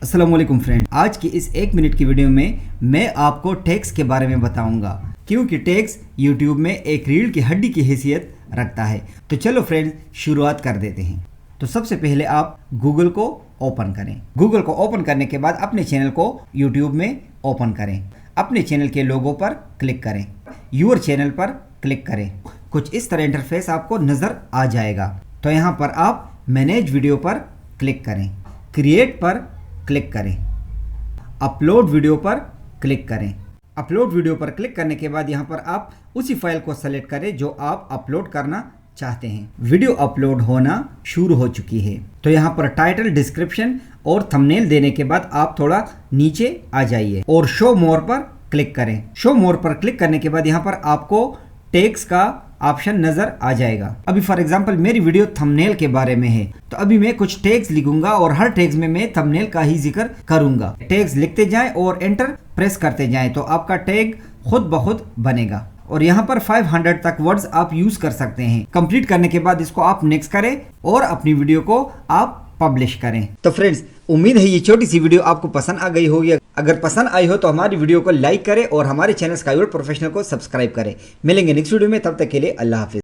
अस्सलाम वालेकुम फ्रेंड, आज की इस 1 मिनट की वीडियो में मैं आपको टैग्स के बारे में बताऊंगा क्योंकि टैग्स यूट्यूब में एक रीढ़ की हड्डी की हैसियत रखता है। तो चलो फ्रेंड्स, शुरुआत कर देते हैं। तो सबसे पहले आप गूगल को ओपन करें। गूगल को ओपन करने के बाद अपने चैनल को यूट्यूब में ओपन करें। अपने चैनल के लोगो पर क्लिक करें, यूर चैनल पर क्लिक करें। कुछ इस तरह इंटरफेस आपको नज़र आ जाएगा। तो यहाँ पर आप मैनेज वीडियो पर क्लिक करें, क्रिएट पर क्लिक करें, अपलोड वीडियो पर क्लिक करें। अपलोड वीडियो पर क्लिक करने के बाद यहाँ पर आप उसी फाइल को सेलेक्ट करें जो आप अपलोड करना चाहते हैं। वीडियो अपलोड होना शुरू हो चुकी है। तो यहाँ पर टाइटल, डिस्क्रिप्शन और थंबनेल देने के बाद आप थोड़ा नीचे आ जाइए और शो मोर पर क्लिक करें। शो मोर पर क्लिक करने के बाद यहाँ पर आपको टैग्स का ऑप्शन नजर आ जाएगा। अभी फॉर एग्जांपल मेरी वीडियो थंबनेल के बारे में है, तो अभी मैं कुछ टैग्स लिखूंगा और हर टैग्स में मैं थंबनेल का ही जिक्र करूंगा। टैग्स लिखते जाएं और एंटर प्रेस करते जाएं तो आपका टैग खुद ब खुद बनेगा। और यहाँ पर 500 तक वर्ड्स आप यूज कर सकते हैं। कंप्लीट करने के बाद इसको आप नेक्स्ट करें और अपनी वीडियो को आप पब्लिश करें। तो फ्रेंड्स, उम्मीद है ये छोटी सी वीडियो आपको पसंद आ गई होगी। अगर पसंद आई हो तो हमारी वीडियो को लाइक करें और हमारे चैनल स्काईवर्ल्ड प्रोफेशनल को सब्सक्राइब करें। मिलेंगे नेक्स्ट वीडियो में, तब तक के लिए अल्लाह हाफिज।